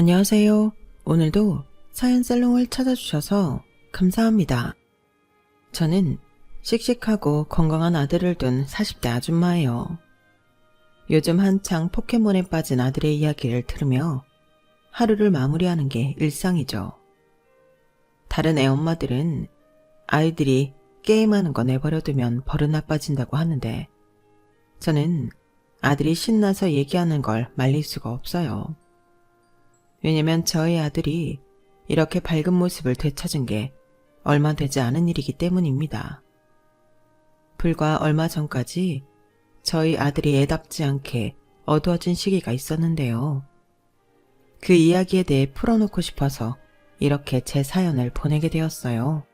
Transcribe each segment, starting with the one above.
안녕하세요. 오늘도 사연살롱을 찾아주셔서 감사합니다. 저는 씩씩하고 건강한 아들을 둔 40대 아줌마예요. 요즘 한창 포켓몬에 빠진 아들의 이야기를 들으며 하루를 마무리하는 게 일상이죠. 다른 애 엄마들은 아이들이 게임하는 거 내버려두면 버릇 나빠진다고 하는데 저는 아들이 신나서 얘기하는 걸 말릴 수가 없어요. 왜냐면 저희 아들이 이렇게 밝은 모습을 되찾은 게 얼마 되지 않은 일이기 때문입니다. 불과 얼마 전까지 저희 아들이 애답지 않게 어두워진 시기가 있었는데요. 그 이야기에 대해 풀어놓고 싶어서 이렇게 제 사연을 보내게 되었어요.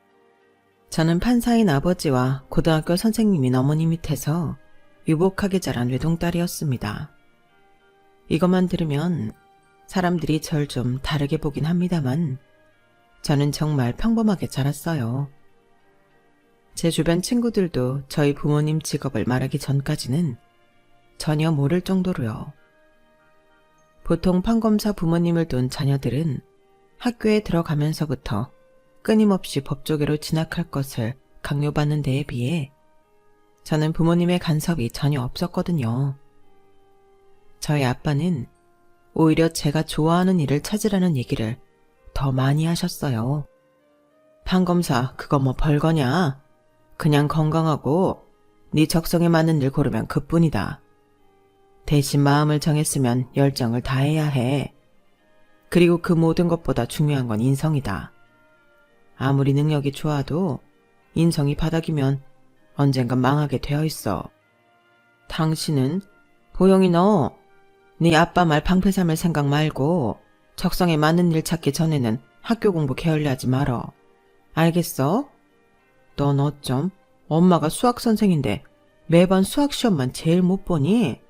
저는 판사인 아버지와 고등학교 선생님인 어머니 밑에서 유복하게 자란 외동딸이었습니다. 이것만 들으면 사람들이 절 좀 다르게 보긴 합니다만 저는 정말 평범하게 자랐어요. 제 주변 친구들도 저희 부모님 직업을 말하기 전까지는 전혀 모를 정도로요. 보통 판검사 부모님을 둔 자녀들은 학교에 들어가면서부터 끊임없이 법조계로 진학할 것을 강요받는 데에 비해 저는 부모님의 간섭이 전혀 없었거든요. 저희 아빠는 오히려 제가 좋아하는 일을 찾으라는 얘기를 더 많이 하셨어요. 판검사 그거 뭐 별거냐? 그냥 건강하고 네 적성에 맞는 일 고르면 그뿐이다. 대신 마음을 정했으면 열정을 다해야 해. 그리고 그 모든 것보다 중요한 건 인성이다. 아무리 능력이 좋아도 인성이 바닥이면 언젠간 망하게 되어 있어. 당신은 보영이 너 네 아빠 말 방패 삼을 생각 말고 적성에 맞는 일 찾기 전에는 학교 공부 게을리하지 말어. 알겠어? 넌 어쩜 엄마가 수학 선생인데 매번 수학 시험만 제일 못 보니?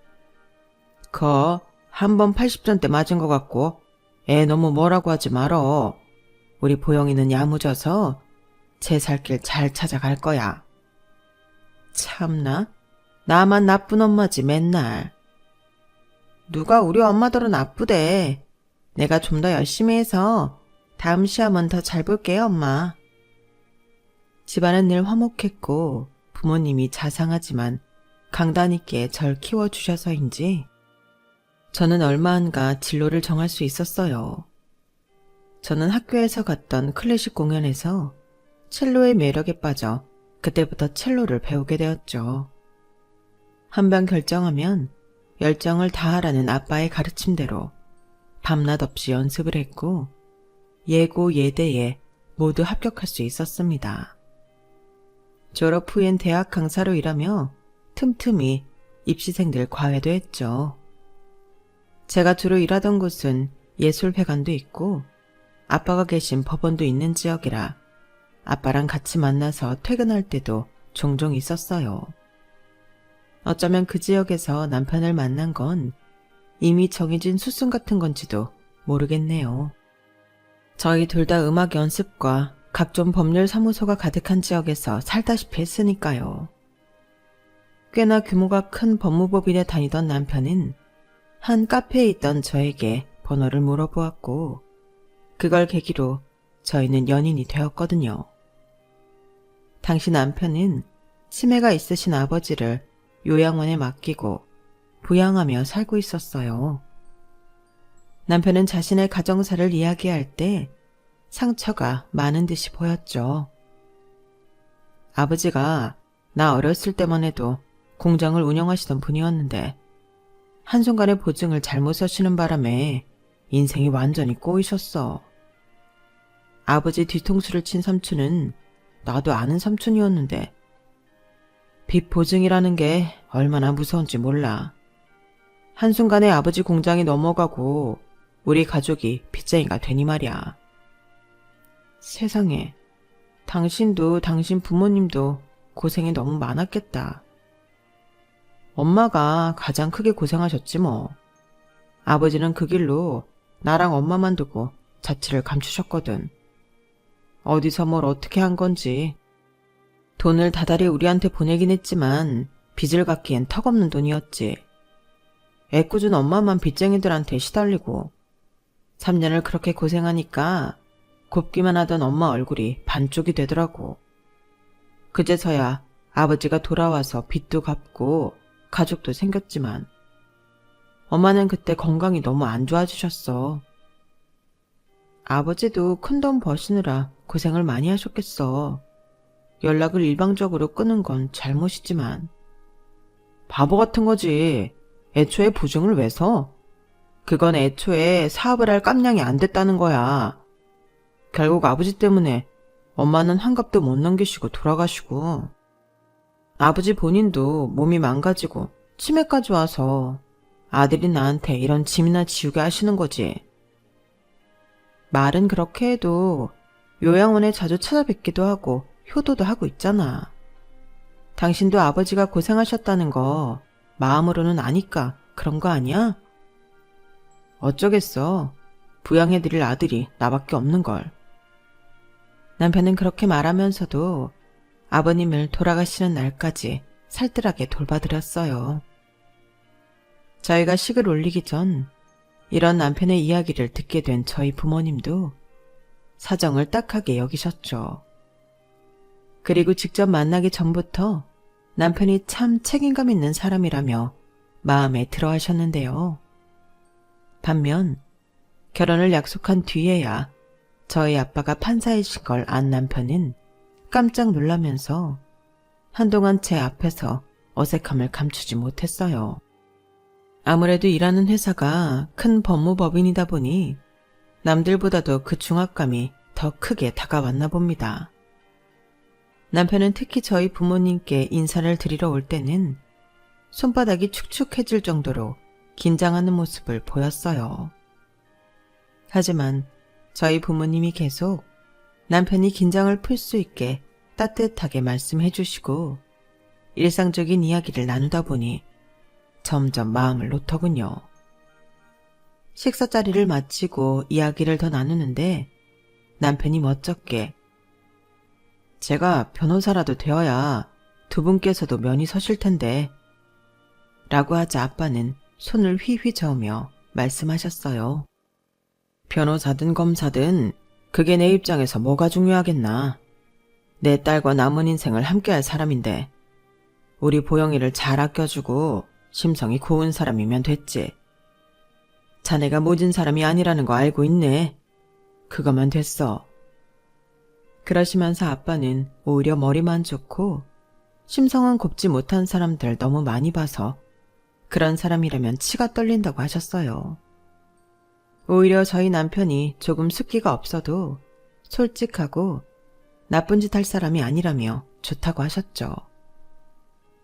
거 한 번 80점대 맞은 것 같고 애 너무 뭐라고 하지 말어. 우리 보영이는 야무져서 제 살 길 잘 찾아갈 거야. 참나? 나만 나쁜 엄마지 맨날. 누가 우리 엄마들은 나쁘대. 내가 좀 더 열심히 해서 다음 시험은 더 잘 볼게요, 엄마. 집안은 늘 화목했고 부모님이 자상하지만 강단 있게 절 키워주셔서인지 저는 얼마 안가 진로를 정할 수 있었어요. 저는 학교에서 갔던 클래식 공연에서 첼로의 매력에 빠져 그때부터 첼로를 배우게 되었죠. 한번 결정하면 열정을 다하라는 아빠의 가르침대로 밤낮 없이 연습을 했고 예고 예대에 모두 합격할 수 있었습니다. 졸업 후엔 대학 강사로 일하며 틈틈이 입시생들 과외도 했죠. 제가 주로 일하던 곳은 예술회관도 있고 아빠가 계신 법원도 있는 지역이라 아빠랑 같이 만나서 퇴근할 때도 종종 있었어요. 어쩌면 그 지역에서 남편을 만난 건 이미 정해진 수순 같은 건지도 모르겠네요. 저희 둘 다 음악 연습과 각종 법률 사무소가 가득한 지역에서 살다시피 했으니까요. 꽤나 규모가 큰 법무법인에 다니던 남편은 한 카페에 있던 저에게 번호를 물어보았고 그걸 계기로 저희는 연인이 되었거든요. 당시 남편은 치매가 있으신 아버지를 요양원에 맡기고 부양하며 살고 있었어요. 남편은 자신의 가정사를 이야기할 때 상처가 많은 듯이 보였죠. 아버지가 나 어렸을 때만 해도 공장을 운영하시던 분이었는데 한순간에 보증을 잘못 서시는 바람에 인생이 완전히 꼬이셨어. 아버지 뒤통수를 친 삼촌은 나도 아는 삼촌이었는데 빚 보증이라는 게 얼마나 무서운지 몰라. 한순간에 아버지 공장이 넘어가고 우리 가족이 빚쟁이가 되니 말이야. 세상에, 당신도 당신 부모님도 고생이 너무 많았겠다. 엄마가 가장 크게 고생하셨지 뭐. 아버지는 그 길로 나랑 엄마만 두고 자취를 감추셨거든. 어디서 뭘 어떻게 한 건지. 돈을 다달이 우리한테 보내긴 했지만 빚을 갚기엔 턱없는 돈이었지. 애꿎은 엄마만 빚쟁이들한테 시달리고 3년을 그렇게 고생하니까 곱기만 하던 엄마 얼굴이 반쪽이 되더라고. 그제서야 아버지가 돌아와서 빚도 갚고 가족도 생겼지만 엄마는 그때 건강이 너무 안 좋아지셨어. 아버지도 큰돈 버시느라 고생을 많이 하셨겠어. 연락을 일방적으로 끊은 건 잘못이지만. 바보 같은 거지. 애초에 보증을 왜 서? 그건 애초에 사업을 할 깜냥이 안 됐다는 거야. 결국 아버지 때문에 엄마는 한갑도 못 넘기시고 돌아가시고, 아버지 본인도 몸이 망가지고 치매까지 와서 아들이 나한테 이런 짐이나 지우게 하시는 거지. 말은 그렇게 해도 요양원에 자주 찾아뵙기도 하고 효도도 하고 있잖아. 당신도 아버지가 고생하셨다는 거 마음으로는 아니까 그런 거 아니야? 어쩌겠어. 부양해드릴 아들이 나밖에 없는걸. 남편은 그렇게 말하면서도 아버님을 돌아가시는 날까지 살뜰하게 돌봐드렸어요. 저희가 식을 올리기 전 이런 남편의 이야기를 듣게 된 저희 부모님도 사정을 딱하게 여기셨죠. 그리고 직접 만나기 전부터 남편이 참 책임감 있는 사람이라며 마음에 들어 하셨는데요. 반면 결혼을 약속한 뒤에야 저희 아빠가 판사이신 걸 안 남편은 깜짝 놀라면서 한동안 제 앞에서 어색함을 감추지 못했어요. 아무래도 일하는 회사가 큰 법무법인이다 보니 남들보다도 그 중압감이 더 크게 다가왔나 봅니다. 남편은 특히 저희 부모님께 인사를 드리러 올 때는 손바닥이 축축해질 정도로 긴장하는 모습을 보였어요. 하지만 저희 부모님이 계속 남편이 긴장을 풀 수 있게 따뜻하게 말씀해 주시고 일상적인 이야기를 나누다 보니 점점 마음을 놓더군요. 식사 자리를 마치고 이야기를 더 나누는데 남편이 멋쩍게 제가 변호사라도 되어야 두 분께서도 면이 서실 텐데 라고 하자 아빠는 손을 휘휘 저으며 말씀하셨어요. 변호사든 검사든 그게 내 입장에서 뭐가 중요하겠나. 내 딸과 남은 인생을 함께할 사람인데 우리 보영이를 잘 아껴주고 심성이 고운 사람이면 됐지. 자네가 모진 사람이 아니라는 거 알고 있네. 그거만 됐어. 그러시면서 아빠는 오히려 머리만 좋고 심성은 곱지 못한 사람들 너무 많이 봐서 그런 사람이라면 치가 떨린다고 하셨어요. 오히려 저희 남편이 조금 숫기가 없어도 솔직하고 나쁜 짓 할 사람이 아니라며 좋다고 하셨죠.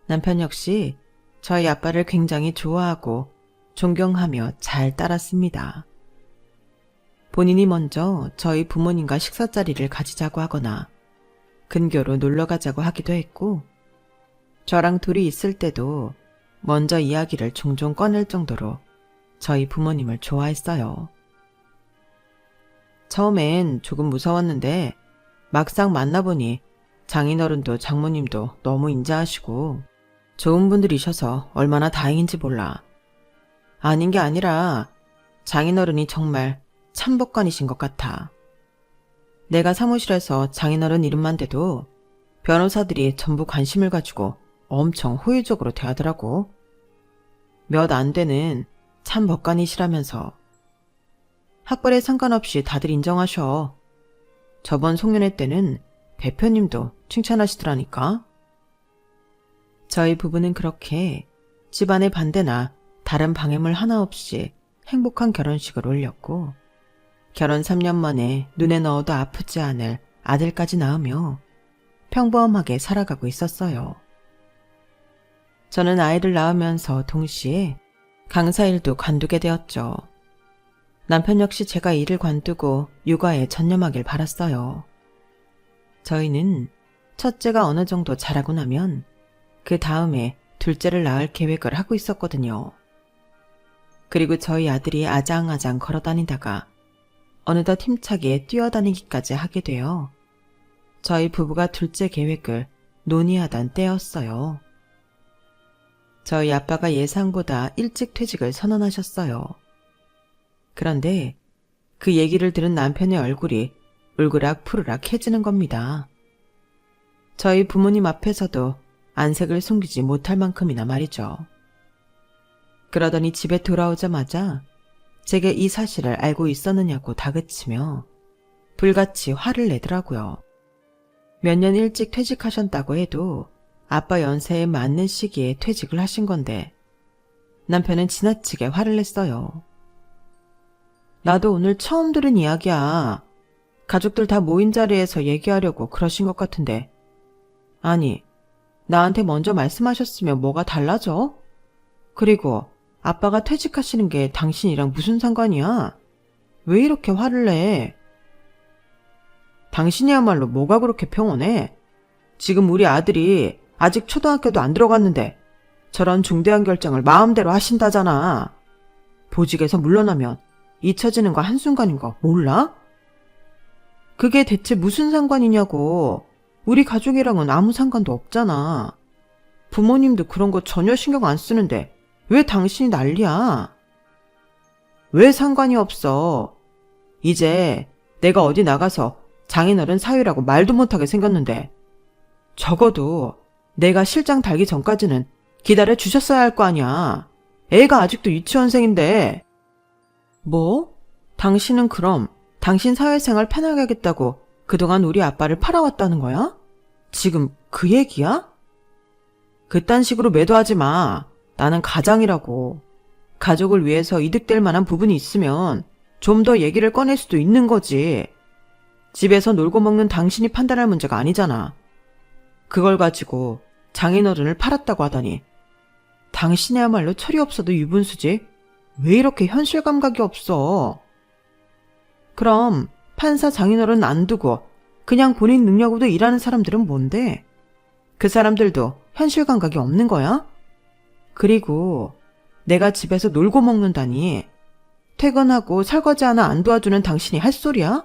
남편 역시 저희 아빠를 굉장히 좋아하고 존경하며 잘 따랐습니다. 본인이 먼저 저희 부모님과 식사 자리를 가지자고 하거나 근교로 놀러 가자고 하기도 했고 저랑 둘이 있을 때도 먼저 이야기를 종종 꺼낼 정도로 저희 부모님을 좋아했어요. 처음엔 조금 무서웠는데 막상 만나보니 장인어른도 장모님도 너무 인자하시고 좋은 분들이셔서 얼마나 다행인지 몰라. 아닌 게 아니라 장인어른이 정말 참법관이신 것 같아. 내가 사무실에서 장인어른 이름만 대도 변호사들이 전부 관심을 가지고 엄청 호의적으로 대하더라고. 몇 안 되는 참법관이시라면서. 학벌에 상관없이 다들 인정하셔. 저번 송년회 때는 대표님도 칭찬하시더라니까. 저희 부부는 그렇게 집안의 반대나 다른 방해물 하나 없이 행복한 결혼식을 올렸고 결혼 3년 만에 눈에 넣어도 아프지 않을 아들까지 낳으며 평범하게 살아가고 있었어요. 저는 아이를 낳으면서 동시에 강사 일도 관두게 되었죠. 남편 역시 제가 일을 관두고 육아에 전념하길 바랐어요. 저희는 첫째가 어느 정도 자라고 나면 그 다음에 둘째를 낳을 계획을 하고 있었거든요. 그리고 저희 아들이 아장아장 걸어다니다가 어느덧 힘차게 뛰어다니기까지 하게 되어 저희 부부가 둘째 계획을 논의하던 때였어요. 저희 아빠가 예상보다 일찍 퇴직을 선언하셨어요. 그런데 그 얘기를 들은 남편의 얼굴이 울그락푸르락해지는 겁니다. 저희 부모님 앞에서도 안색을 숨기지 못할 만큼이나 말이죠. 그러더니 집에 돌아오자마자 제게 이 사실을 알고 있었느냐고 다그치며 불같이 화를 내더라고요. 몇 년 일찍 퇴직하셨다고 해도 아빠 연세에 맞는 시기에 퇴직을 하신 건데 남편은 지나치게 화를 냈어요. 나도 오늘 처음 들은 이야기야. 가족들 다 모인 자리에서 얘기하려고 그러신 것 같은데. 아니, 나한테 먼저 말씀하셨으면 뭐가 달라져? 그리고 아빠가 퇴직하시는 게 당신이랑 무슨 상관이야? 왜 이렇게 화를 내? 당신이야말로 뭐가 그렇게 평온해? 지금 우리 아들이 아직 초등학교도 안 들어갔는데 저런 중대한 결정을 마음대로 하신다잖아. 보직에서 물러나면 잊혀지는 거 한순간인 거 몰라? 그게 대체 무슨 상관이냐고. 우리 가족이랑은 아무 상관도 없잖아. 부모님도 그런 거 전혀 신경 안 쓰는데 왜 당신이 난리야? 왜 상관이 없어? 이제 내가 어디 나가서 장인어른 사위라고 말도 못하게 생겼는데 적어도 내가 실장 달기 전까지는 기다려 주셨어야 할 거 아니야. 애가 아직도 유치원생인데. 뭐? 당신은 그럼 당신 사회생활 편하게 하겠다고 그동안 우리 아빠를 팔아왔다는 거야? 지금 그 얘기야? 그딴 식으로 매도하지 마. 나는 가장이라고. 가족을 위해서 이득될 만한 부분이 있으면 좀 더 얘기를 꺼낼 수도 있는 거지. 집에서 놀고 먹는 당신이 판단할 문제가 아니잖아. 그걸 가지고 장인어른을 팔았다고 하다니. 당신이야말로 철이 없어도 유분수지. 왜 이렇게 현실 감각이 없어? 그럼 판사 장인어른 안 두고 그냥 본인 능력으로 일하는 사람들은 뭔데? 그 사람들도 현실 감각이 없는 거야? 그리고 내가 집에서 놀고 먹는다니. 퇴근하고 설거지 하나 안 도와주는 당신이 할 소리야?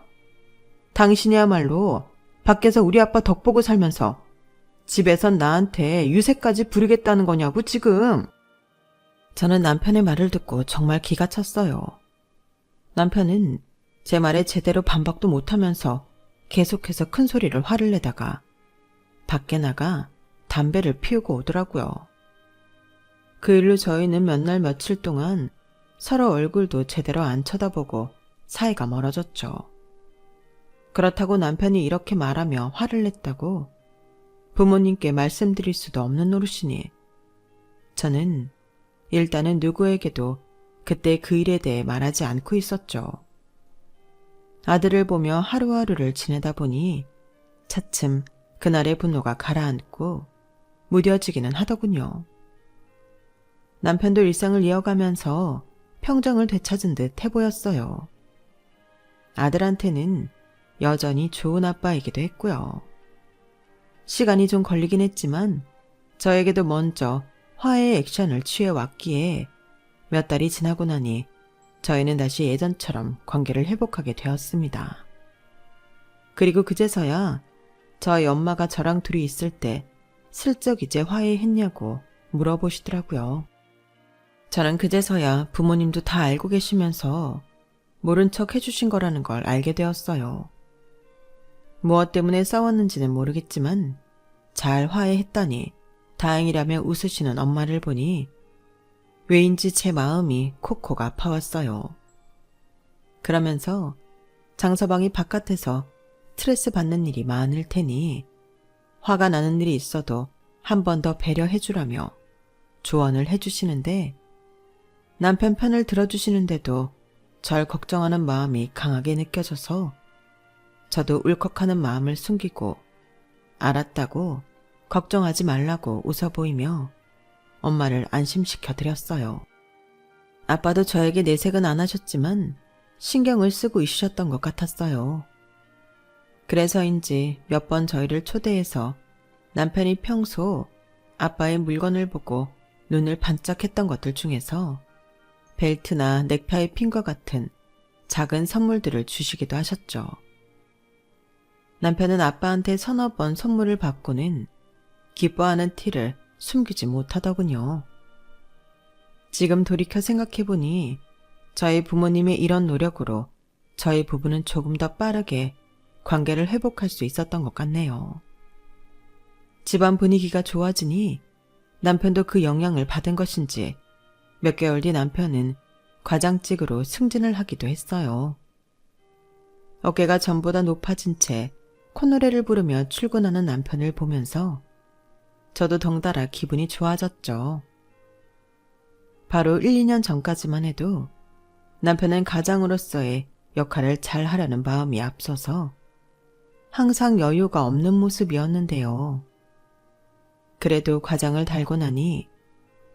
당신이야말로 밖에서 우리 아빠 덕 보고 살면서 집에선 나한테 유세까지 부리겠다는 거냐고 지금. 저는 남편의 말을 듣고 정말 기가 찼어요. 남편은 제 말에 제대로 반박도 못하면서 계속해서 큰 소리를 화를 내다가 밖에 나가 담배를 피우고 오더라고요. 그 일로 저희는 몇 날 며칠 동안 서로 얼굴도 제대로 안 쳐다보고 사이가 멀어졌죠. 그렇다고 남편이 이렇게 말하며 화를 냈다고 부모님께 말씀드릴 수도 없는 노릇이니 저는 일단은 누구에게도 그때 그 일에 대해 말하지 않고 있었죠. 아들을 보며 하루하루를 지내다 보니 차츰 그날의 분노가 가라앉고 무뎌지기는 하더군요. 남편도 일상을 이어가면서 평정을 되찾은 듯 해보였어요. 아들한테는 여전히 좋은 아빠이기도 했고요. 시간이 좀 걸리긴 했지만 저에게도 먼저 화해의 액션을 취해왔기에 몇 달이 지나고 나니 저희는 다시 예전처럼 관계를 회복하게 되었습니다. 그리고 그제서야 저희 엄마가 저랑 둘이 있을 때 슬쩍 이제 화해했냐고 물어보시더라고요. 저는 그제서야 부모님도 다 알고 계시면서 모른 척 해주신 거라는 걸 알게 되었어요. 무엇 때문에 싸웠는지는 모르겠지만 잘 화해했다니 다행이라며 웃으시는 엄마를 보니 왜인지 제 마음이 콕콕 아파왔어요. 그러면서 장서방이 바깥에서 스트레스 받는 일이 많을 테니 화가 나는 일이 있어도 한 번 더 배려해주라며 조언을 해주시는데 남편 편을 들어주시는데도 절 걱정하는 마음이 강하게 느껴져서 저도 울컥하는 마음을 숨기고 알았다고 걱정하지 말라고 웃어 보이며 엄마를 안심시켜 드렸어요. 아빠도 저에게 내색은 안 하셨지만 신경을 쓰고 있으셨던 것 같았어요. 그래서인지 몇 번 저희를 초대해서 남편이 평소 아빠의 물건을 보고 눈을 반짝했던 것들 중에서 벨트나 넥타이 핀과 같은 작은 선물들을 주시기도 하셨죠. 남편은 아빠한테 서너 번 선물을 받고는 기뻐하는 티를 숨기지 못하더군요. 지금 돌이켜 생각해보니 저희 부모님의 이런 노력으로 저희 부부는 조금 더 빠르게 관계를 회복할 수 있었던 것 같네요. 집안 분위기가 좋아지니 남편도 그 영향을 받은 것인지 몇 개월 뒤 남편은 과장직으로 승진을 하기도 했어요. 어깨가 전보다 높아진 채 콧노래를 부르며 출근하는 남편을 보면서 저도 덩달아 기분이 좋아졌죠. 바로 1, 2년 전까지만 해도 남편은 가장으로서의 역할을 잘 하려는 마음이 앞서서 항상 여유가 없는 모습이었는데요. 그래도 과장을 달고 나니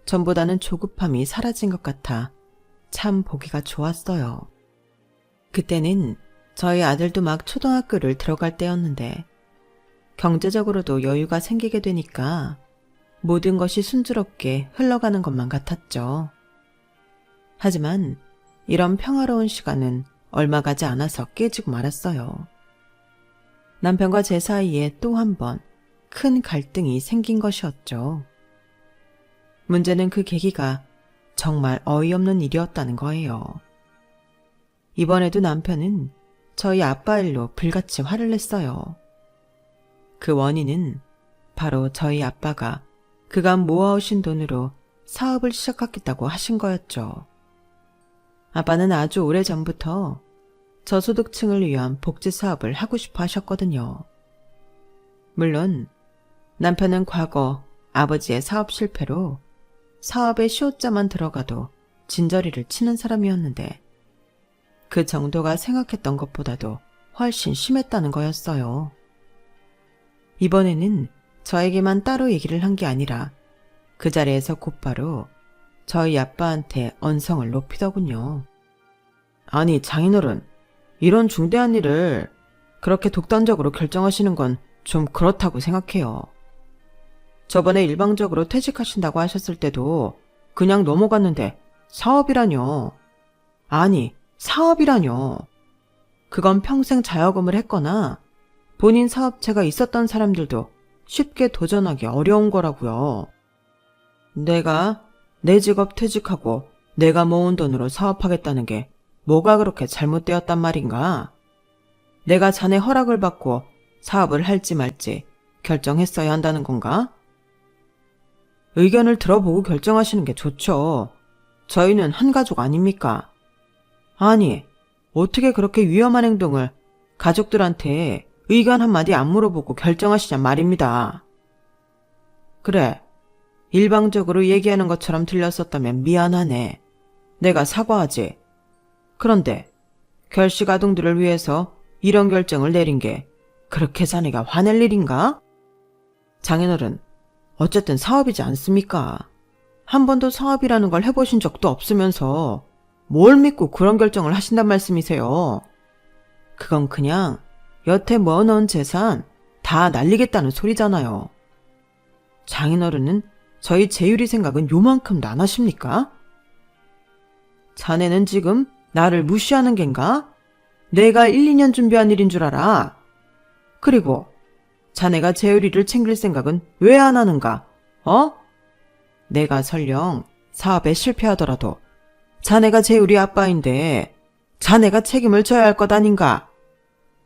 전보다는 조급함이 사라진 것 같아 참 보기가 좋았어요. 그때는 저희 아들도 막 초등학교를 들어갈 때였는데 경제적으로도 여유가 생기게 되니까 모든 것이 순조롭게 흘러가는 것만 같았죠. 하지만 이런 평화로운 시간은 얼마 가지 않아서 깨지고 말았어요. 남편과 제 사이에 또 한 번 큰 갈등이 생긴 것이었죠. 문제는 그 계기가 정말 어이없는 일이었다는 거예요. 이번에도 남편은 저희 아빠 일로 불같이 화를 냈어요. 그 원인은 바로 저희 아빠가 그간 모아오신 돈으로 사업을 시작하겠다고 하신 거였죠. 아빠는 아주 오래전부터 저소득층을 위한 복지 사업을 하고 싶어 하셨거든요. 물론 남편은 과거 아버지의 사업 실패로 사업에 시옷자만 들어가도 진저리를 치는 사람이었는데 그 정도가 생각했던 것보다도 훨씬 심했다는 거였어요. 이번에는 저에게만 따로 얘기를 한 게 아니라 그 자리에서 곧바로 저희 아빠한테 언성을 높이더군요. 아니 장인어른, 이런 중대한 일을 그렇게 독단적으로 결정하시는 건 좀 그렇다고 생각해요. 저번에 일방적으로 퇴직하신다고 하셨을 때도 그냥 넘어갔는데 사업이라뇨. 아니, 사업이라뇨. 그건 평생 자영업을 했거나 본인 사업체가 있었던 사람들도 쉽게 도전하기 어려운 거라고요. 내가 내 직업 퇴직하고 내가 모은 돈으로 사업하겠다는 게 뭐가 그렇게 잘못되었단 말인가? 내가 자네 허락을 받고 사업을 할지 말지 결정했어야 한다는 건가? 의견을 들어보고 결정하시는 게 좋죠. 저희는 한 가족 아닙니까? 아니, 어떻게 그렇게 위험한 행동을 가족들한테 의견 한마디 안 물어보고 결정하시냐 말입니다. 그래, 일방적으로 얘기하는 것처럼 들렸었다면 미안하네. 내가 사과하지. 그런데 결식아동들을 위해서 이런 결정을 내린 게 그렇게 자네가 화낼 일인가? 장인어른, 어쨌든 사업이지 않습니까? 한 번도 사업이라는 걸 해보신 적도 없으면서 뭘 믿고 그런 결정을 하신단 말씀이세요? 그건 그냥 여태 모아놓은 재산 다 날리겠다는 소리잖아요. 장인어른은 저희 재율이 생각은 요만큼도 안 하십니까? 자네는 지금 나를 무시하는 겐가? 내가 1, 2년 준비한 일인 줄 알아. 그리고 자네가 재율이를 챙길 생각은 왜 안 하는가? 내가 설령 사업에 실패하더라도 자네가 재율이 아빠인데 자네가 책임을 져야 할 것 아닌가?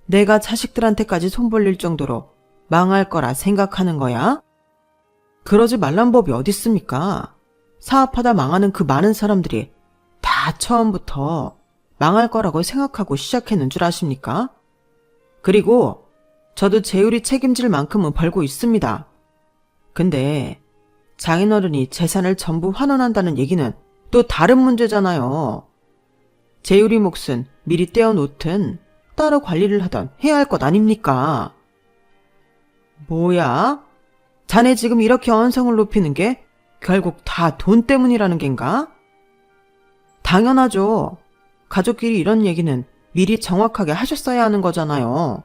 내가 자식들한테까지 손 벌릴 정도로 망할 거라 생각하는 거야? 그러지 말란 법이 어딨습니까? 사업하다 망하는 그 많은 사람들이 다 처음부터 망할 거라고 생각하고 시작했는 줄 아십니까? 그리고 저도 재율이 책임질 만큼은 벌고 있습니다. 근데 장인어른이 재산을 전부 환원한다는 얘기는 또 다른 문제잖아요. 재율이 몫은 미리 떼어놓든 따로 관리를 하던 해야 할 것 아닙니까? 뭐야? 자네 지금 이렇게 언성을 높이는 게 결국 다 돈 때문이라는 겐가? 당연하죠. 가족끼리 이런 얘기는 미리 정확하게 하셨어야 하는 거잖아요.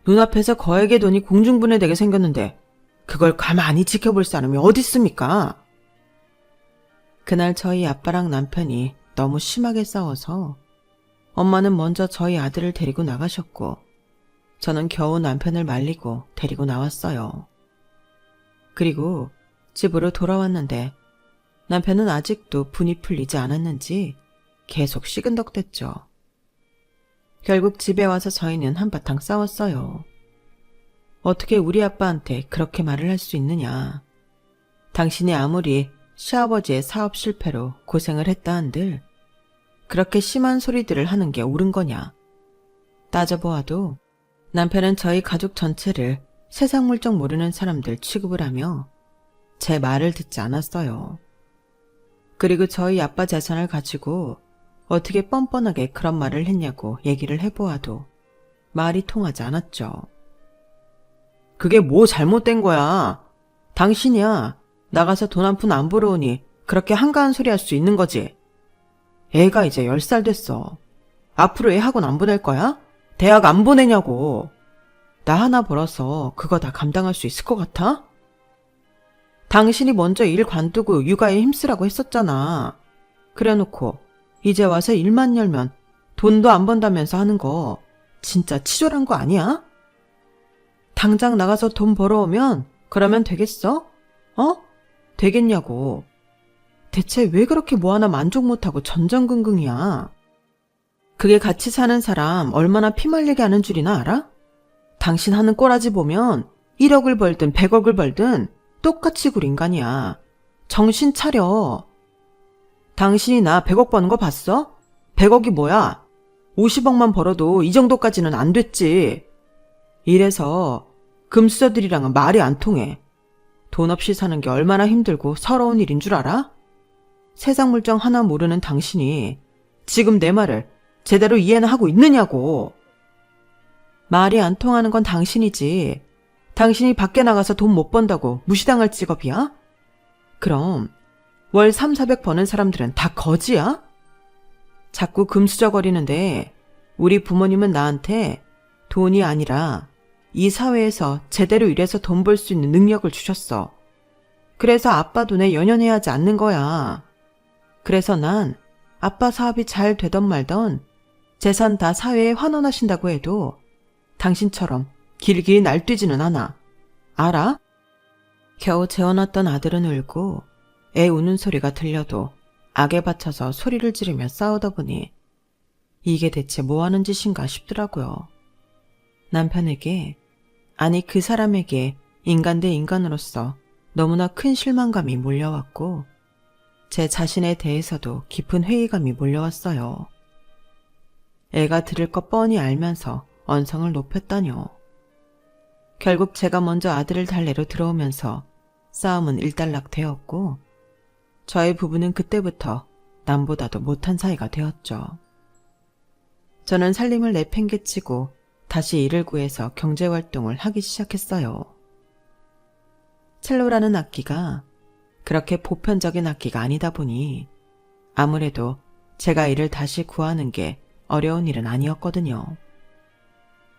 눈앞에서 거액의 돈이 공중분해되게 생겼는데 그걸 가만히 지켜볼 사람이 어디 있습니까? 그날 저희 아빠랑 남편이 너무 심하게 싸워서 엄마는 먼저 저희 아들을 데리고 나가셨고 저는 겨우 남편을 말리고 데리고 나왔어요. 그리고 집으로 돌아왔는데 남편은 아직도 분이 풀리지 않았는지 계속 시근덕댔죠. 결국 집에 와서 저희는 한바탕 싸웠어요. 어떻게 우리 아빠한테 그렇게 말을 할 수 있느냐. 당신이 아무리 시아버지의 사업 실패로 고생을 했다 한들 그렇게 심한 소리들을 하는 게 옳은 거냐. 따져보아도 남편은 저희 가족 전체를 세상 물정 모르는 사람들 취급을 하며 제 말을 듣지 않았어요. 그리고 저희 아빠 재산을 가지고 어떻게 뻔뻔하게 그런 말을 했냐고 얘기를 해보아도 말이 통하지 않았죠. 그게 뭐 잘못된 거야. 당신이야 나가서 돈 한 푼 안 벌어오니 그렇게 한가한 소리 할 수 있는 거지. 애가 이제 10살 됐어. 앞으로 애 학원 안 보낼 거야? 대학 안 보내냐고. 나 하나 벌어서 그거 다 감당할 수 있을 것 같아? 당신이 먼저 일 관두고 육아에 힘쓰라고 했었잖아. 그래놓고 이제 와서 일만 열면 돈도 안 번다면서 하는 거 진짜 치졸한 거 아니야? 당장 나가서 돈 벌어오면 그러면 되겠어? 되겠냐고. 대체 왜 그렇게 뭐 하나 만족 못하고 전전긍긍이야? 그게 같이 사는 사람 얼마나 피말리게 하는 줄이나 알아? 당신 하는 꼬라지 보면 1억을 벌든 100억을 벌든 똑같이 굴 인간이야. 정신 차려. 당신이 나 100억 버는 거 봤어? 100억이 뭐야? 50억만 벌어도 이 정도까지는 안 됐지. 이래서 금수저들이랑은 말이 안 통해. 돈 없이 사는 게 얼마나 힘들고 서러운 일인 줄 알아? 세상 물정 하나 모르는 당신이 지금 내 말을 제대로 이해는 하고 있느냐고. 말이 안 통하는 건 당신이지. 당신이 밖에 나가서 돈 못 번다고 무시당할 직업이야? 그럼 월 3, 400 버는 사람들은 다 거지야? 자꾸 금수저거리는데 우리 부모님은 나한테 돈이 아니라 이 사회에서 제대로 일해서 돈 벌 수 있는 능력을 주셨어. 그래서 아빠 돈에 연연해하지 않는 거야. 그래서 난 아빠 사업이 잘 되던 말던 재산 다 사회에 환원하신다고 해도 당신처럼 길길이 날뛰지는 않아. 알아? 겨우 재워놨던 아들은 울고 애 우는 소리가 들려도 악에 받쳐서 소리를 지르며 싸우다 보니 이게 대체 뭐하는 짓인가 싶더라고요. 남편에게, 아니 그 사람에게 인간 대 인간으로서 너무나 큰 실망감이 몰려왔고 제 자신에 대해서도 깊은 회의감이 몰려왔어요. 애가 들을 거 뻔히 알면서 언성을 높였다뇨. 결국 제가 먼저 아들을 달래러 들어오면서 싸움은 일단락 되었고 저희 부부는 그때부터 남보다도 못한 사이가 되었죠. 저는 살림을 내팽개치고 다시 일을 구해서 경제활동을 하기 시작했어요. 첼로라는 악기가 그렇게 보편적인 악기가 아니다 보니 아무래도 제가 이를 다시 구하는 게 어려운 일은 아니었거든요.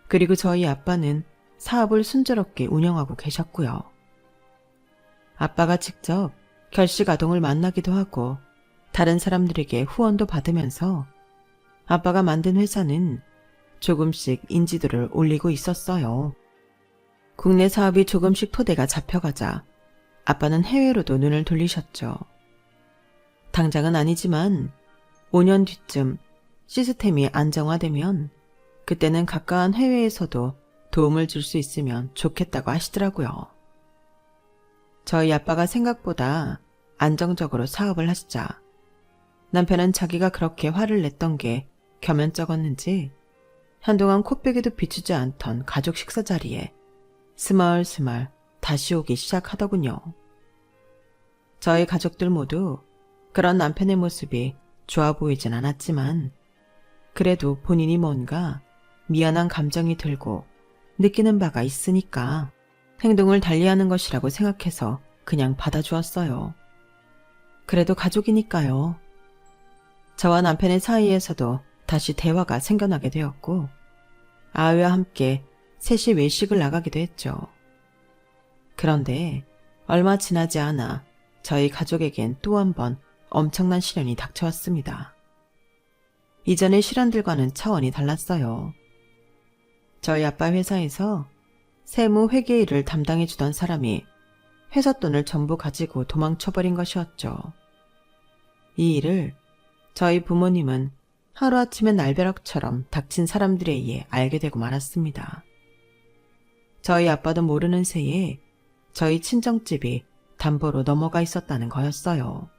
그리고 저희 아빠는 사업을 순조롭게 운영하고 계셨고요. 아빠가 직접 결식아동을 만나기도 하고 다른 사람들에게 후원도 받으면서 아빠가 만든 회사는 조금씩 인지도를 올리고 있었어요. 국내 사업이 조금씩 토대가 잡혀가자 아빠는 해외로도 눈을 돌리셨죠. 당장은 아니지만 5년 뒤쯤 시스템이 안정화되면 그때는 가까운 해외에서도 도움을 줄 수 있으면 좋겠다고 하시더라고요. 저희 아빠가 생각보다 안정적으로 사업을 하시자 남편은 자기가 그렇게 화를 냈던 게 겸연쩍었는지 한동안 코빼기도 비추지 않던 가족 식사 자리에 스멀스멀 다시 오기 시작하더군요. 저희 가족들 모두 그런 남편의 모습이 좋아 보이진 않았지만 그래도 본인이 뭔가 미안한 감정이 들고 느끼는 바가 있으니까 행동을 달리하는 것이라고 생각해서 그냥 받아주었어요. 그래도 가족이니까요. 저와 남편의 사이에서도 다시 대화가 생겨나게 되었고 아이와 함께 셋이 외식을 나가기도 했죠. 그런데 얼마 지나지 않아 저희 가족에겐 또 한 번 엄청난 시련이 닥쳐왔습니다. 이전의 시련들과는 차원이 달랐어요. 저희 아빠 회사에서 세무 회계 일을 담당해주던 사람이 회사 돈을 전부 가지고 도망쳐버린 것이었죠. 이 일을 저희 부모님은 하루아침에 날벼락처럼 닥친 사람들에 의해 알게 되고 말았습니다. 저희 아빠도 모르는 새에 저희 친정집이 담보로 넘어가 있었다는 거였어요.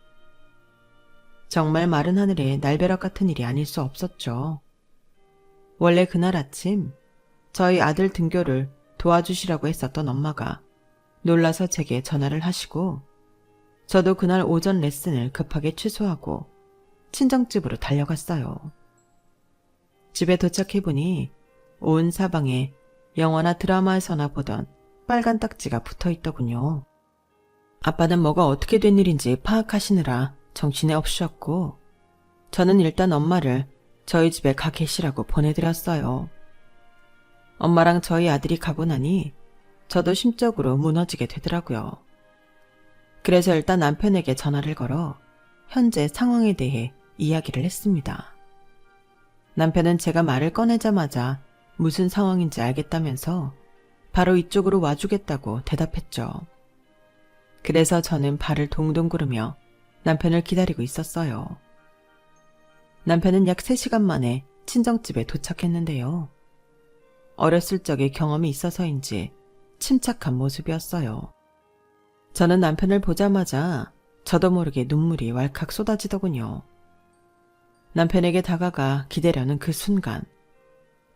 정말 마른 하늘에 날벼락 같은 일이 아닐 수 없었죠. 원래 그날 아침 저희 아들 등교를 도와주시라고 했었던 엄마가 놀라서 제게 전화를 하시고 저도 그날 오전 레슨을 급하게 취소하고 친정집으로 달려갔어요. 집에 도착해보니 온 사방에 영화나 드라마에서나 보던 빨간 딱지가 붙어있더군요. 아빠는 뭐가 어떻게 된 일인지 파악하시느라 정신이 없으셨고 저는 일단 엄마를 저희 집에 가 계시라고 보내드렸어요. 엄마랑 저희 아들이 가고 나니 저도 심적으로 무너지게 되더라고요. 그래서 일단 남편에게 전화를 걸어 현재 상황에 대해 이야기를 했습니다. 남편은 제가 말을 꺼내자마자 무슨 상황인지 알겠다면서 바로 이쪽으로 와주겠다고 대답했죠. 그래서 저는 발을 동동 구르며 남편을 기다리고 있었어요. 남편은 약 3시간 만에 친정집에 도착했는데요. 어렸을 적의 경험이 있어서인지 침착한 모습이었어요. 저는 남편을 보자마자 저도 모르게 눈물이 왈칵 쏟아지더군요. 남편에게 다가가 기대려는 그 순간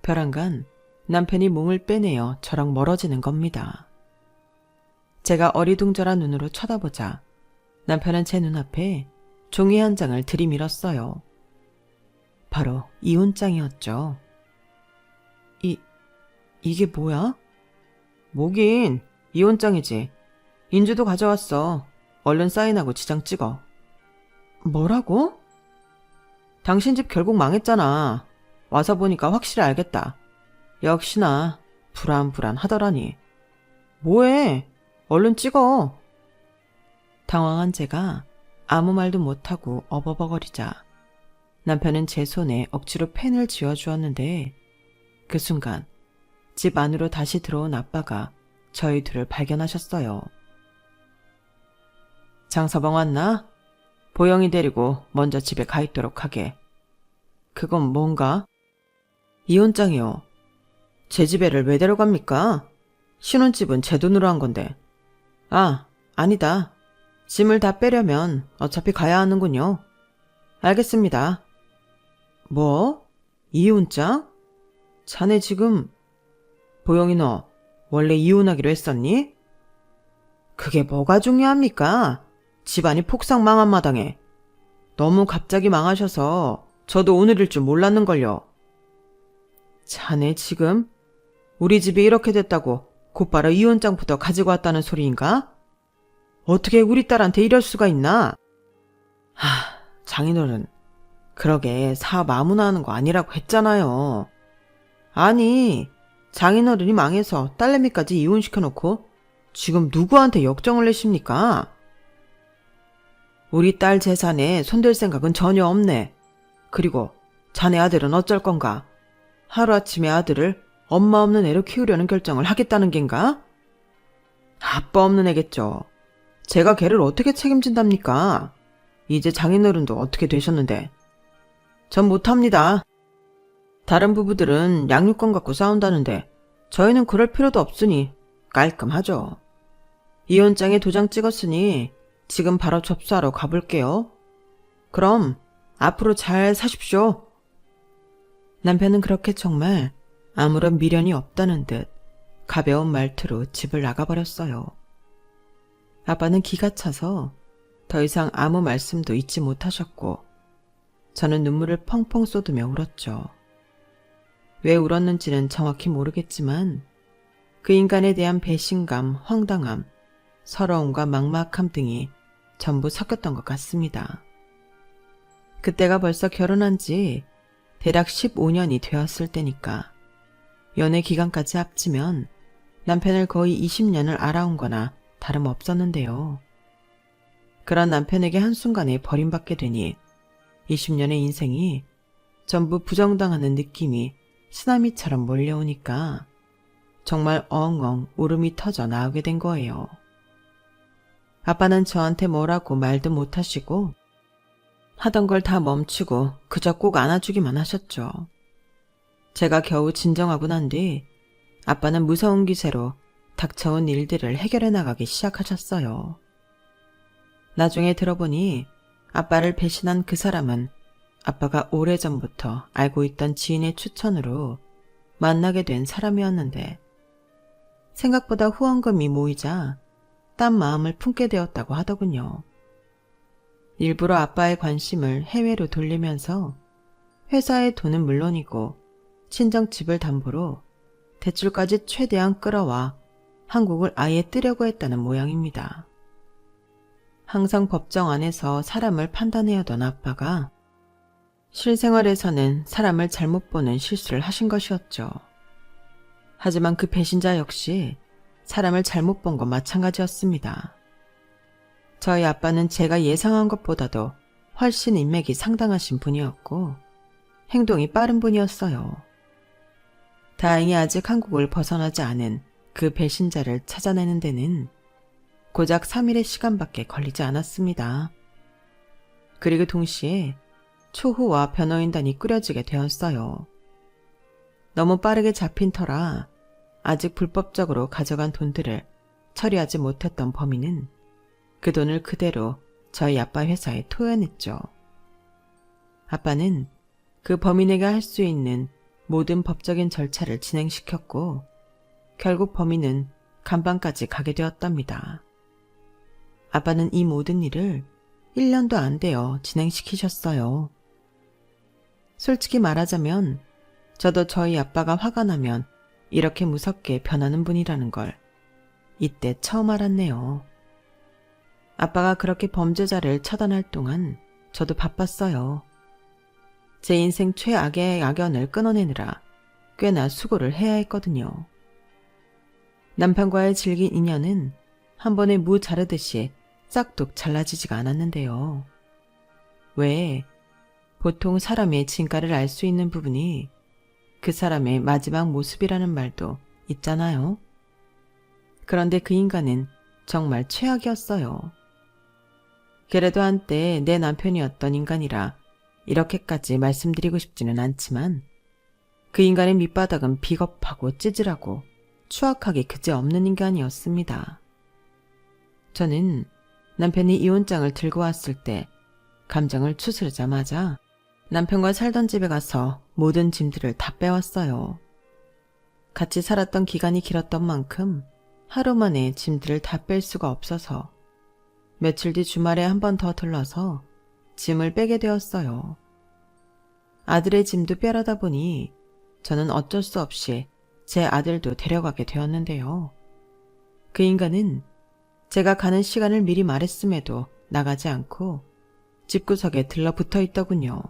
벼랑간 남편이 몸을 빼내어 저랑 멀어지는 겁니다. 제가 어리둥절한 눈으로 쳐다보자 남편은 제 눈앞에 종이 한 장을 들이밀었어요. 바로 이혼장이었죠. 이게 뭐야? 뭐긴 이혼장이지. 인주도 가져왔어. 얼른 사인하고 지장 찍어. 뭐라고? 당신 집 결국 망했잖아. 와서 보니까 확실히 알겠다. 역시나 불안불안하더라니. 뭐해? 얼른 찍어. 당황한 제가 아무 말도 못하고 어버버거리자 남편은 제 손에 억지로 펜을 쥐어주었는데 그 순간 집 안으로 다시 들어온 아빠가 저희 둘을 발견하셨어요. 장서방 왔나? 보영이 데리고 먼저 집에 가 있도록 하게. 그건 뭔가? 이혼장이요. 제 집에를 왜 데려갑니까? 신혼집은 제 돈으로 한 건데. 아, 아니다. 짐을 다 빼려면 어차피 가야 하는군요. 알겠습니다. 뭐? 이혼장? 자네 지금... 보영이 너 원래 이혼하기로 했었니? 그게 뭐가 중요합니까? 집안이 폭삭 망한 마당에. 너무 갑자기 망하셔서 저도 오늘일 줄 몰랐는걸요. 자네 지금 우리 집이 이렇게 됐다고 곧바로 이혼장부터 가지고 왔다는 소리인가? 어떻게 우리 딸한테 이럴 수가 있나? 장인어른, 그러게 사업 아무나 하는 거 아니라고 했잖아요. 아니, 장인어른이 망해서 딸내미까지 이혼시켜놓고 지금 누구한테 역정을 내십니까? 우리 딸 재산에 손댈 생각은 전혀 없네. 그리고 자네 아들은 어쩔 건가? 하루아침에 아들을 엄마 없는 애로 키우려는 결정을 하겠다는 겐가? 아빠 없는 애겠죠. 제가 걔를 어떻게 책임진답니까? 이제 장인어른도 어떻게 되셨는데. 전 못합니다. 다른 부부들은 양육권 갖고 싸운다는데 저희는 그럴 필요도 없으니 깔끔하죠. 이혼장에 도장 찍었으니 지금 바로 접수하러 가볼게요. 그럼 앞으로 잘 사십시오. 남편은 그렇게 정말 아무런 미련이 없다는 듯 가벼운 말투로 집을 나가버렸어요. 아빠는 기가 차서 더 이상 아무 말씀도 잊지 못하셨고 저는 눈물을 펑펑 쏟으며 울었죠. 왜 울었는지는 정확히 모르겠지만 그 인간에 대한 배신감, 황당함, 서러움과 막막함 등이 전부 섞였던 것 같습니다. 그때가 벌써 결혼한 지 대략 15년이 되었을 때니까 연애 기간까지 합치면 남편을 거의 20년을 알아온 거나 다름없었는데요. 그런 남편에게 한순간에 버림받게 되니 20년의 인생이 전부 부정당하는 느낌이 쓰나미처럼 몰려오니까 정말 엉엉 울음이 터져 나오게 된 거예요. 아빠는 저한테 뭐라고 말도 못하시고 하던 걸 다 멈추고 그저 꼭 안아주기만 하셨죠. 제가 겨우 진정하고 난 뒤 아빠는 무서운 기세로 닥쳐온 일들을 해결해 나가기 시작하셨어요. 나중에 들어보니 아빠를 배신한 그 사람은 아빠가 오래전부터 알고 있던 지인의 추천으로 만나게 된 사람이었는데 생각보다 후원금이 모이자 딴 마음을 품게 되었다고 하더군요. 일부러 아빠의 관심을 해외로 돌리면서 회사의 돈은 물론이고 친정집을 담보로 대출까지 최대한 끌어와 한국을 아예 뜨려고 했다는 모양입니다. 항상 법정 안에서 사람을 판단해오던 아빠가 실생활에서는 사람을 잘못 보는 실수를 하신 것이었죠. 하지만 그 배신자 역시 사람을 잘못 본 건 마찬가지였습니다. 저희 아빠는 제가 예상한 것보다도 훨씬 인맥이 상당하신 분이었고 행동이 빠른 분이었어요. 다행히 아직 한국을 벗어나지 않은 그 배신자를 찾아내는 데는 고작 3일의 시간밖에 걸리지 않았습니다. 그리고 동시에 초호와 변호인단이 꾸려지게 되었어요. 너무 빠르게 잡힌 터라 아직 불법적으로 가져간 돈들을 처리하지 못했던 범인은 그 돈을 그대로 저희 아빠 회사에 토해냈죠. 아빠는 그 범인에게 할 수 있는 모든 법적인 절차를 진행시켰고 결국 범인은 감방까지 가게 되었답니다. 아빠는 이 모든 일을 1년도 안 되어 진행시키셨어요. 솔직히 말하자면 저도 저희 아빠가 화가 나면 이렇게 무섭게 변하는 분이라는 걸 이때 처음 알았네요. 아빠가 그렇게 범죄자를 처단할 동안 저도 바빴어요. 제 인생 최악의 악연을 끊어내느라 꽤나 수고를 해야 했거든요. 남편과의 질긴 인연은 한 번에 무 자르듯이 싹둑 잘라지지가 않았는데요. 왜 보통 사람의 진가를 알 수 있는 부분이 그 사람의 마지막 모습이라는 말도 있잖아요. 그런데 그 인간은 정말 최악이었어요. 그래도 한때 내 남편이었던 인간이라 이렇게까지 말씀드리고 싶지는 않지만 그 인간의 밑바닥은 비겁하고 찌질하고 추악하기 그지없는 인간이었습니다. 저는 남편이 이혼장을 들고 왔을 때 감정을 추스르자마자 남편과 살던 집에 가서 모든 짐들을 다 빼왔어요. 같이 살았던 기간이 길었던 만큼 하루 만에 짐들을 다 뺄 수가 없어서 며칠 뒤 주말에 한 번 더 들러서 짐을 빼게 되었어요. 아들의 짐도 빼려다 보니 저는 어쩔 수 없이 제 아들도 데려가게 되었는데요. 그 인간은 제가 가는 시간을 미리 말했음에도 나가지 않고 집구석에 들러붙어 있더군요.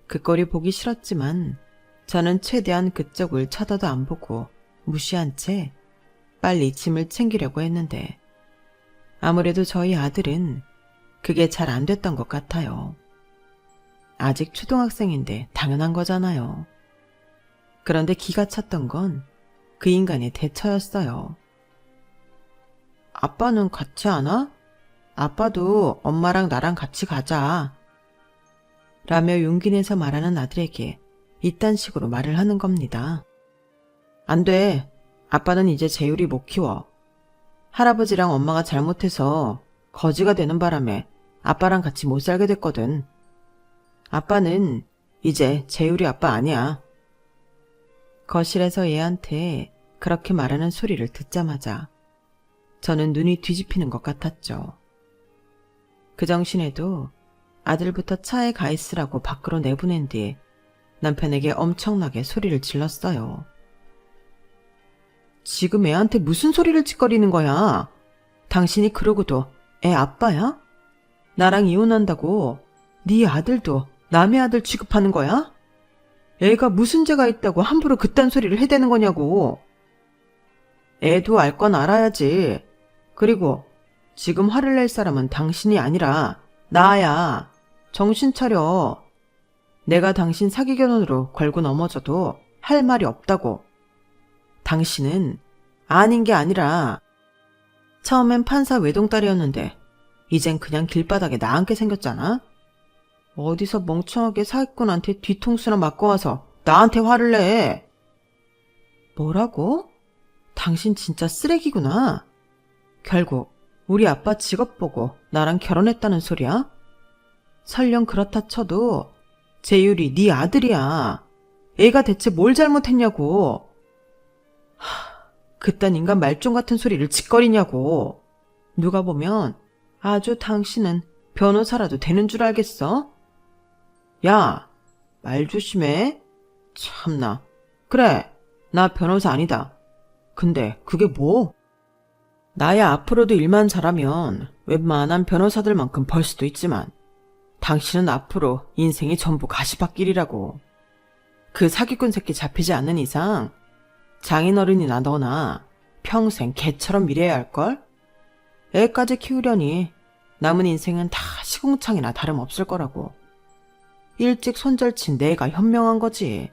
그 꼴이 보기 싫었지만 저는 최대한 그쪽을 쳐다도 안 보고 무시한 채 빨리 짐을 챙기려고 했는데 아무래도 저희 아들은 그게 잘 안 됐던 것 같아요. 아직 초등학생인데 당연한 거잖아요. 그런데 기가 찼던 건 그 인간의 대처였어요. 아빠는 같이 안 와? 아빠도 엄마랑 나랑 같이 가자. 라며 용기 내서 말하는 아들에게 이딴 식으로 말을 하는 겁니다. 안 돼. 아빠는 이제 재율이 못 키워. 할아버지랑 엄마가 잘못해서 거지가 되는 바람에 아빠랑 같이 못 살게 됐거든. 아빠는 이제 재율이 아빠 아니야. 거실에서 얘한테 그렇게 말하는 소리를 듣자마자 저는 눈이 뒤집히는 것 같았죠. 그 정신에도 아들부터 차에 가 있으라고 밖으로 내보낸 뒤 남편에게 엄청나게 소리를 질렀어요. 지금 애한테 무슨 소리를 짓거리는 거야? 당신이 그러고도 애 아빠야? 나랑 이혼한다고 네 아들도 남의 아들 취급하는 거야? 애가 무슨 죄가 있다고 함부로 그딴 소리를 해대는 거냐고. 애도 알 건 알아야지. 그리고 지금 화를 낼 사람은 당신이 아니라 나야. 정신 차려. 내가 당신 사기 결혼으로 걸고 넘어져도 할 말이 없다고. 당신은 아닌 게 아니라 처음엔 판사 외동딸이었는데 이젠 그냥 길바닥에 나앉게 생겼잖아. 어디서 멍청하게 사기꾼한테 뒤통수나 맞고 와서 나한테 화를 내. 뭐라고? 당신 진짜 쓰레기구나. 결국 우리 아빠 직업 보고 나랑 결혼했다는 소리야? 설령 그렇다 쳐도 재율이 네 아들이야. 애가 대체 뭘 잘못했냐고. 그딴 인간 말종 같은 소리를 짓거리냐고. 누가 보면 아주 당신은 변호사라도 되는 줄 알겠어? 야, 말 조심해. 참나. 그래, 나 변호사 아니다. 근데 그게 뭐? 나야 앞으로도 일만 잘하면 웬만한 변호사들만큼 벌 수도 있지만 당신은 앞으로 인생이 전부 가시밭길이라고. 그 사기꾼 새끼 잡히지 않는 이상 장인어른이나 너나 평생 개처럼 일해야 할걸? 애까지 키우려니 남은 인생은 다 시궁창이나 다름없을 거라고. 일찍 손절친 내가 현명한 거지.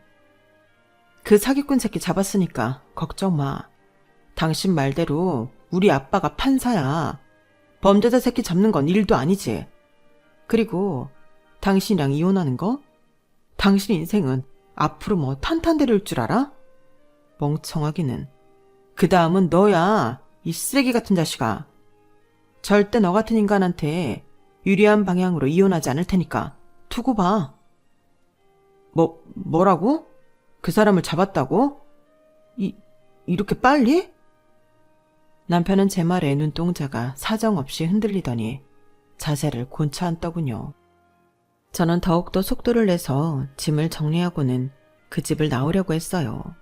그 사기꾼 새끼 잡았으니까 걱정 마. 당신 말대로 우리 아빠가 판사야. 범죄자 새끼 잡는 건 일도 아니지. 그리고 당신이랑 이혼하는 거? 당신 인생은 앞으로 뭐 탄탄대로일 줄 알아? 멍청하기는. 그 다음은 너야, 이 쓰레기 같은 자식아. 절대 너 같은 인간한테 유리한 방향으로 이혼하지 않을 테니까 두고 봐. 뭐라고? 그 사람을 잡았다고? 이렇게 빨리? 남편은 제 말에 눈동자가 사정없이 흔들리더니 자세를 곤차 앉더군요. 저는 더욱더 속도를 내서 짐을 정리하고는 그 집을 나오려고 했어요.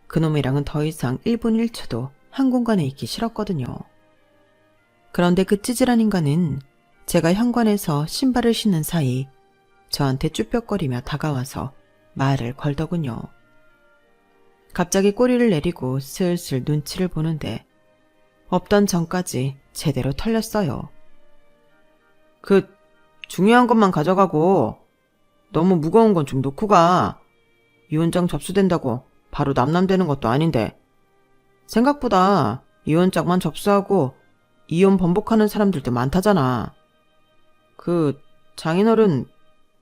그놈이랑은 더 이상 1분 1초도 한 공간에 있기 싫었거든요. 그런데 그 찌질한 인간은 제가 현관에서 신발을 신는 사이 저한테 쭈뼛거리며 다가와서 말을 걸더군요. 갑자기 꼬리를 내리고 슬슬 눈치를 보는데 없던 전까지 제대로 털렸어요. 중요한 것만 가져가고 너무 무거운 건 좀 놓고 가. 이혼장 접수된다고 바로 남남되는 것도 아닌데. 생각보다 이혼장만 접수하고 이혼 번복하는 사람들도 많다잖아. 장인어른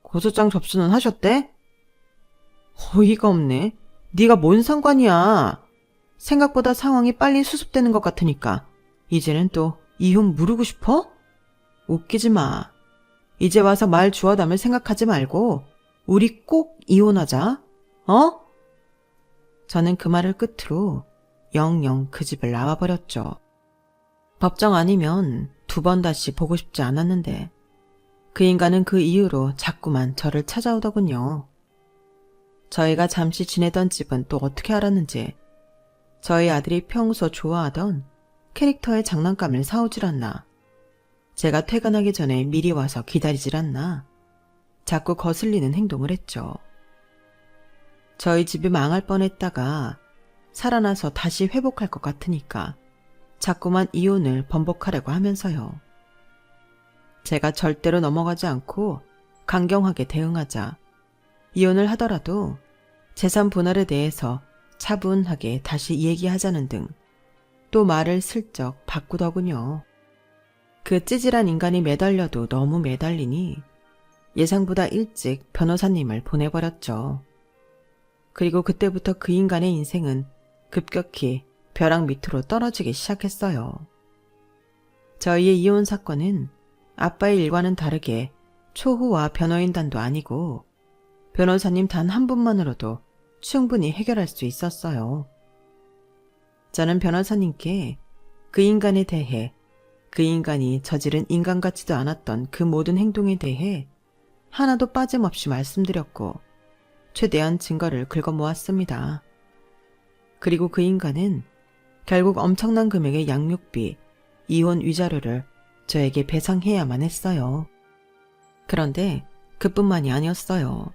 고소장 접수는 하셨대? 어이가 없네. 네가 뭔 상관이야. 생각보다 상황이 빨리 수습되는 것 같으니까 이제는 또 이혼 무르고 싶어? 웃기지 마. 이제 와서 말 주워 담을 생각하지 말고 우리 꼭 이혼하자. 어? 저는 그 말을 끝으로 영영 그 집을 나와버렸죠. 법정 아니면 2번 다시 보고 싶지 않았는데 그 인간은 그 이후로 자꾸만 저를 찾아오더군요. 저희가 잠시 지내던 집은 또 어떻게 알았는지 저희 아들이 평소 좋아하던 캐릭터의 장난감을 사오질 않나, 제가 퇴근하기 전에 미리 와서 기다리질 않나 자꾸 거슬리는 행동을 했죠. 저희 집이 망할 뻔했다가 살아나서 다시 회복할 것 같으니까 자꾸만 이혼을 번복하려고 하면서요. 제가 절대로 넘어가지 않고 강경하게 대응하자 이혼을 하더라도 재산 분할에 대해서 차분하게 다시 얘기하자는 등 또 말을 슬쩍 바꾸더군요. 그 찌질한 인간이 매달려도 너무 매달리니 예상보다 일찍 변호사님을 보내버렸죠. 그리고 그때부터 그 인간의 인생은 급격히 벼랑 밑으로 떨어지기 시작했어요. 저희의 이혼 사건은 아빠의 일과는 다르게 초호화 변호인단도 아니고 변호사님 단 한 분만으로도 충분히 해결할 수 있었어요. 저는 변호사님께 그 인간에 대해, 그 인간이 저지른 인간 같지도 않았던 그 모든 행동에 대해 하나도 빠짐없이 말씀드렸고 최대한 증거를 긁어모았습니다. 그리고 그 인간은 결국 엄청난 금액의 양육비, 이혼 위자료를 저에게 배상해야만 했어요. 그런데 그뿐만이 아니었어요.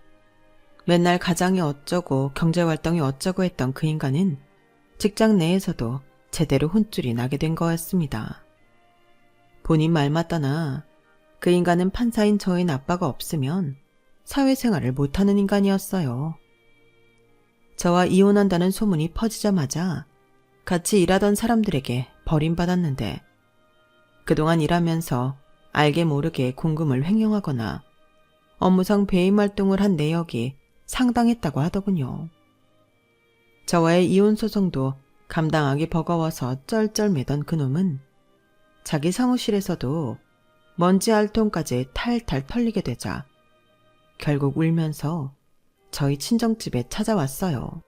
맨날 가장이 어쩌고 경제활동이 어쩌고 했던 그 인간은 직장 내에서도 제대로 혼쭐이 나게 된 거였습니다. 본인 말 맞다나 그 인간은 판사인 저인 아빠가 없으면 사회생활을 못하는 인간이었어요. 저와 이혼한다는 소문이 퍼지자마자 같이 일하던 사람들에게 버림받았는데 그동안 일하면서 알게 모르게 공금을 횡령하거나 업무상 배임 활동을 한 내역이 상당했다고 하더군요. 저와의 이혼 소송도 감당하기 버거워서 쩔쩔매던 그놈은 자기 사무실에서도 먼지 알통까지 탈탈 털리게 되자 결국 울면서 저희 친정집에 찾아왔어요.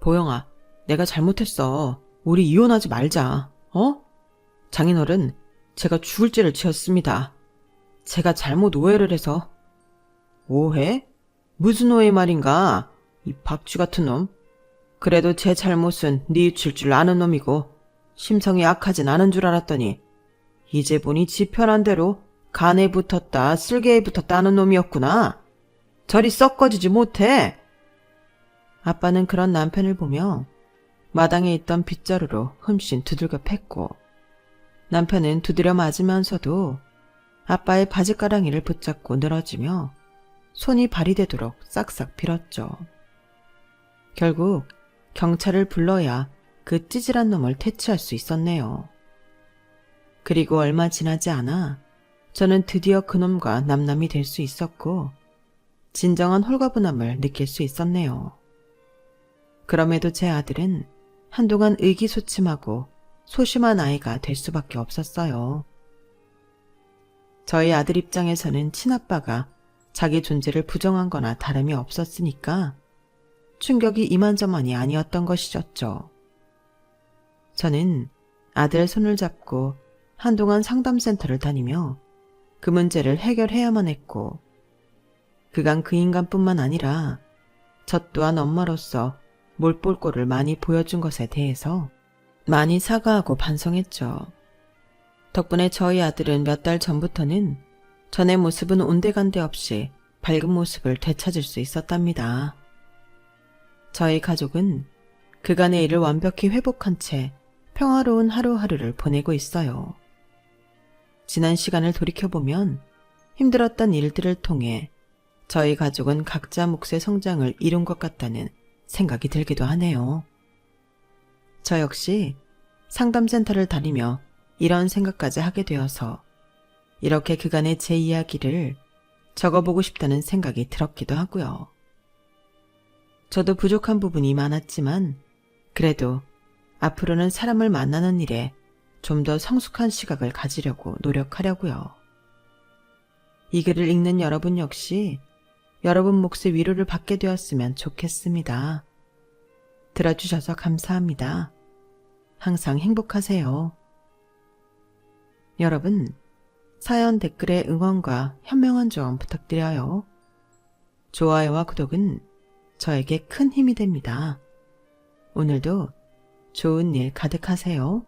보영아, 내가 잘못했어. 우리 이혼하지 말자. 장인어른, 제가 죽을 죄를 지었습니다. 제가 잘못 오해를 해서. 오해? 무슨 오해 말인가? 이 박쥐 같은 놈. 그래도 제 잘못은 뉘우칠 줄 아는 놈이고 심성이 악하진 않은 줄 알았더니 이제 보니 지 편한 대로 간에 붙었다 쓸개에 붙었다 하는 놈이었구나. 저리 썩거지지 못해. 아빠는 그런 남편을 보며 마당에 있던 빗자루로 흠씬 두들겨 팼고 남편은 두드려 맞으면서도 아빠의 바지가랑이를 붙잡고 늘어지며 손이 발이 되도록 싹싹 빌었죠. 결국 경찰을 불러야 그 찌질한 놈을 퇴치할 수 있었네요. 그리고 얼마 지나지 않아 저는 드디어 그놈과 남남이 될 수 있었고 진정한 홀가분함을 느낄 수 있었네요. 그럼에도 제 아들은 한동안 의기소침하고 소심한 아이가 될 수밖에 없었어요. 저희 아들 입장에서는 친아빠가 자기 존재를 부정한 거나 다름이 없었으니까 충격이 이만저만이 아니었던 것이었죠. 저는 아들의 손을 잡고 한동안 상담센터를 다니며 그 문제를 해결해야만 했고 그간 그 인간뿐만 아니라 저 또한 엄마로서 몰볼 꼴을 많이 보여준 것에 대해서 많이 사과하고 반성했죠. 덕분에 저희 아들은 몇 달 전부터는 전의 모습은 온데간데 없이 밝은 모습을 되찾을 수 있었답니다. 저희 가족은 그간의 일을 완벽히 회복한 채 평화로운 하루하루를 보내고 있어요. 지난 시간을 돌이켜보면 힘들었던 일들을 통해 저희 가족은 각자 몫의 성장을 이룬 것 같다는 생각이 들기도 하네요. 저 역시 상담센터를 다니며 이런 생각까지 하게 되어서 이렇게 그간의 제 이야기를 적어보고 싶다는 생각이 들었기도 하고요. 저도 부족한 부분이 많았지만 그래도 앞으로는 사람을 만나는 일에 좀 더 성숙한 시각을 가지려고 노력하려고요. 이 글을 읽는 여러분 역시 여러분 몫의 위로를 받게 되었으면 좋겠습니다. 들어주셔서 감사합니다. 항상 행복하세요. 여러분, 사연 댓글에 응원과 현명한 조언 부탁드려요. 좋아요와 구독은 저에게 큰 힘이 됩니다. 오늘도 좋은 일 가득하세요.